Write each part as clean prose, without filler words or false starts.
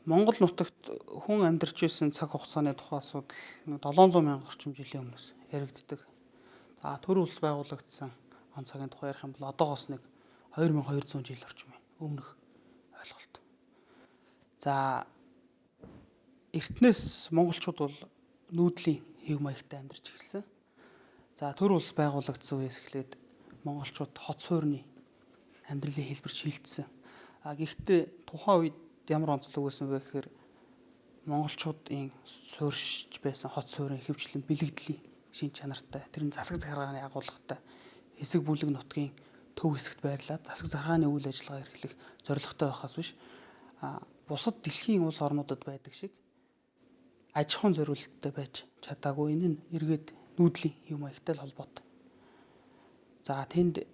Монгол нутагт хүн амьдарч байсан цаг хугацааны тухай асуудал 700 мянга орчим жилийн өмнөөс яригддаг. Төр улс байгуулагдсан он цагийн тухай ярих юм бол одоогоос нэг 2200 жил орчим өмнөх ойлголт. За эртнээс монголчууд бол нүүдлийн хэв маягтай амьдарч эхэлсэн. За төр улс байгуулагдсан үеэс эхлээд монголчууд хот суурины амьдралын хэлбэр шилжсэн. Гэхдээ тухайн үед ямар онцлог байсан бэ гэхээр монголчуудын суурьшиж байсан хот суурийн хэвчлэн бэлэгдлийн шин чанартай, тэрийн засаг захиргааны агуулгатай хэсэг бүлэг нутгийн төв хэсэгт байрлаад засаг захиргааны үйл ажиллагаа эрхлэх зорилготой байхаас биш бусад дэлхийн улс орнуудад байдаг шиг аж ахуйн зориулалттай байж чадаагүй. Энэ нь эргээд нүүдлийн хэв маягтай л холбоотой. За тэнд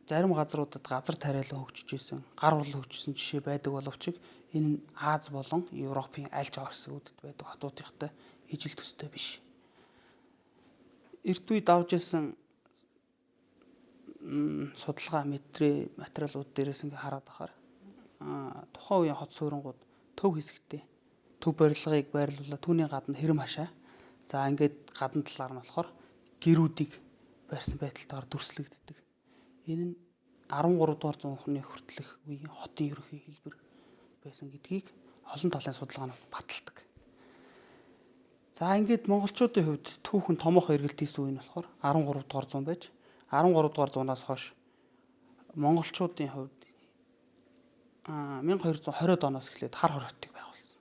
зарим газруудад газар тариалан хөгжиж исэн, гар урлал хөгжсөн жишээ байдаг боловч энэ нь Аз болон Европын аль ч хэсгүүдэд байдаг хотуудынхтай ижил төстэй биш. Эрт үед авж исэн судалгаа мэдрээ материалууд дээрээс ингээ хараад ахаар тухайн үеийн хот суурингууд төв хэсэгтээ төв барилгыг байрлуулаад түүний гадна хэрэм хашаа. За ингээд гадна талаар нь болохоор гэрүүдийг барьсан байдалтайгаар дүрслэгддэг. Энэ нь 13 дугаар зууны хүртэлх үеийн хотын ерөнхий хэлбэр байсан гэдгийг олон талын судалгаанууд баталдаг. За ингээд монголчуудын хувьд түүхэн томоохон эргэлт хийсэн үе нь болохоор 13 дугаар зуун байж 13 дугаар зуунаас хойш монголчуудын хувьд 1220-д оноос эхлээд хар хоригтыг байгуулсан.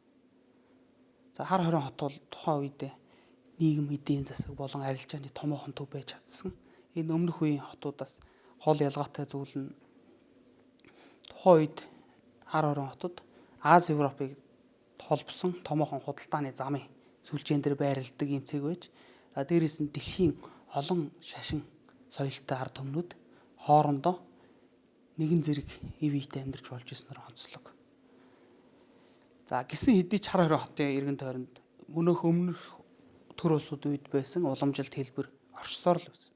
За хар хорин хот бол тухайн үедээ нийгэм эдийн засаг болон арилжааны томоохон төв байж чадсан. Энэ өмнөх үеийн хотуудаас гол ялгаатай зүйл нь тухайн үед хар хорин хотод Аз Европыг холбосон томоохон худалдааны замын сүлжээн дээр байрладаг юм цэг байж дээрээс нь дэлхийн олон шашин соёлтой ард түмнүүд хоорондоо нэгэн зэрэг ив ийтэй амьдарч болж ирснээр онцлог. За гисэн хэдий ч хар хорин хотын иргэн тойронд өмнөх төр улсууд үед байсан уламжилт хэлбэр оршсоор л байсан.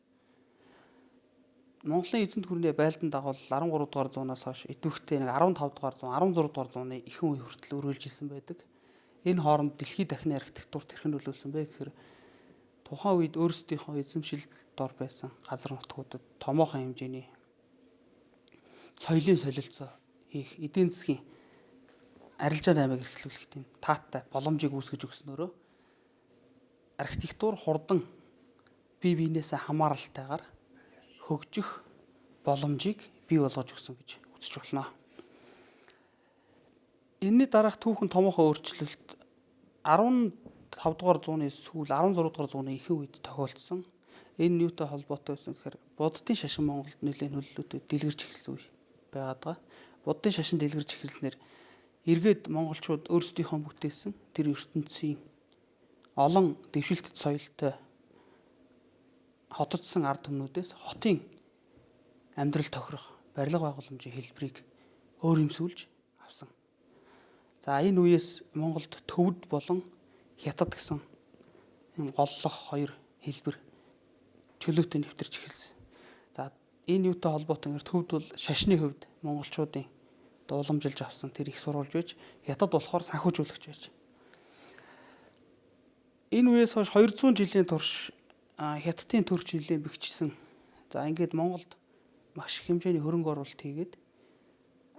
Монголын эзэнт гүрний байлдан дагуул 13 дугаар зуунаас хойш идэвхтэй нэг 15 дугаар зуун, 16 дугаар зууны ихэнх үе хүртэл өрөөлж исэн байдаг. Энэ хооронд дэлхийн дахины архитектурт хэрхэн нөлөөлсөн бэ гэхээр тухайн үед өөрсдийнхөө эзэмшилд дор байсан газар нутгуудад томоохон хэмжээний соёлын солилцоо хийх, эдийн засгийн арилжааны аймаг эрхлүүлэх тийм таатай боломжийг үүсгэж өгснөөрөө архитектур хурдан бие биенээсээ хамааралтайгаар хөгжих боломжийг бий болгож өгсөн гэж үзэж болно. Энэний дараах түүхэн томоохон өөрчлөлт 15 дугаар зууны сүүл 16 дугаар зууны ихэнх үед тохиолдсон. Энэ юутай холбоотой байсан гэхээр буддын шашин Монголд нэлээд нөлөөлөлтөд дэлгэрч эхэлсэн үе байгаад. Буддын шашин дэлгэрч эхэлснээр эргээд монголчууд өөрсдийнхөө бүтээсэн тэр ертөнцийн олон дэвшилтэт соёлтой хотодсон ард түмнүүдээс хотын амьдрал тохирох барилга байгууламжийн хэлбэрийг өөрөмсүүлж авсан. За энэ үеэс Монголд төвд болон хятад гэсэн голлох хоёр хэлбэр чөлөөтэй нэвтэрч эхэлсэн. За энэ юутай холбоотой гэхээр төвд бол шашны хувьд монголчуудын дууламжилж авсан тэр их сурвалж байж, хятад болохоор санхүүжүүлэгч байж. Энэ үеэс хойш 200 жилийн турш хятадын төрч нэлээд бэхжсэн. За ингээд Монголд маш их хэмжээний хөрөнгө оруулалт хийгээд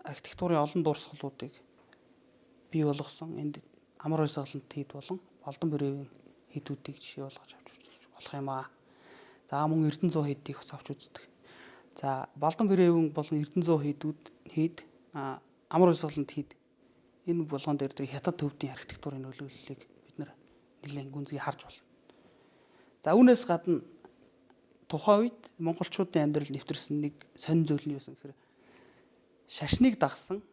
архитектурын олон дурсгалуудыг бий болгосон. Энд амар уйсгалант хийд болон Балдан бүрээвийн хийдүүдийг жишээ болгож авч үзэж болох юм аа. За мөн Эрдэнэ 100 хийдийг бас авч үздэг. За Балдан бүрээвийн болон Эрдэнэ 100 хийд амар уйсгалант хийд энэ болгон дээр хятад төвдийн архитектурын нөлөөллийг бид нэлээд гүнзгий харж байна. За үүнээс гадна тухайн үед монголчуудын амьдрал нэвтэрсэн нэг сонин зүйл нь юу гэсэн гэхээр шашныг дагсан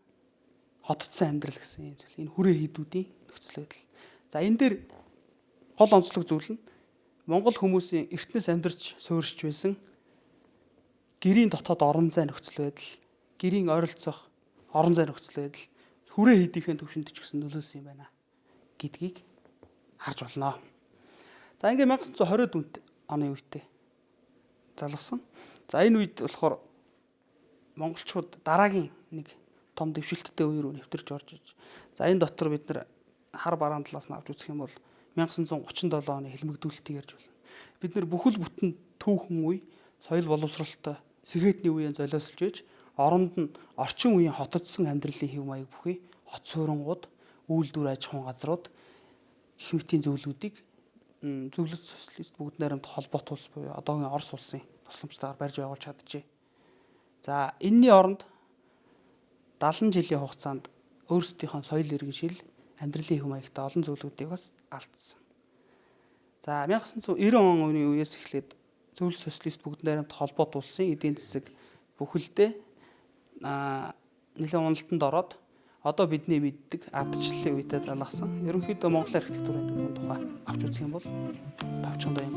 хотцсон амьдрал гэсэн юм зүйл. Энэ хүрээ хийдүүдийн нөхцөл байдал. За энэ дээр гол онцлог зүйл нь монгол хүмүүсийн эртнээс амьдарч суурьшиж байсан гэрийн дотоод орон зай нөхцөл байдал, гэрийн ойролцоох орон зай нөхцөл байдал хүрээ хийдийнхээ төвшөнд ч гэсэн нөлөөлсөн юм байна гэдгийг харж болно. За ингээ 1920-д оны үедээ залгасан. За энэ үед болохоор монголчууд дараагийн нэг том дэвшилттэй үе рүү нэвтэрч орж иж. За энэ дотор бид нар хар бараан талаас нь авч үзэх юм бол 1937 оны хэлмэгдүүлэлтийг ярьж байна. Бид нар бүхэл бүтэн түүхэн үе, соёл боловсролтой сэхэтний үеийн золиослж иж, оронд нь орчин үеийн хотодсон амьдралын хэв маяг бүхий, хот суурингууд, үйлдвэр аж ахуйн газрууд, гэх мэтийн зөвлөдүүдийг зөвлөлт социалист бүгд найрамд холбоот улс буюу одоогийн Орос улсын тусламжтайгаар барьж байгуулж чаджээ. За энэний оронд 70 жилийн хугацаанд өөрсдийнхөө соёл иргэншил, амьдралын хэв маягтай олон зүйлүүдийг бас алдсан. За 1990 оны үеэс эхлээд зөвлөлт социалист бүгд найрамд холбоот улсын эдийн засаг бүхэлдээ нэлээд уналтанд ороод одоо бидний мэддэг ардчлалын үедээ залгасан ерөнхийдөө Монголын архитектурын түүхийн тухай авч үзэх юм бол тавчхандаа юм.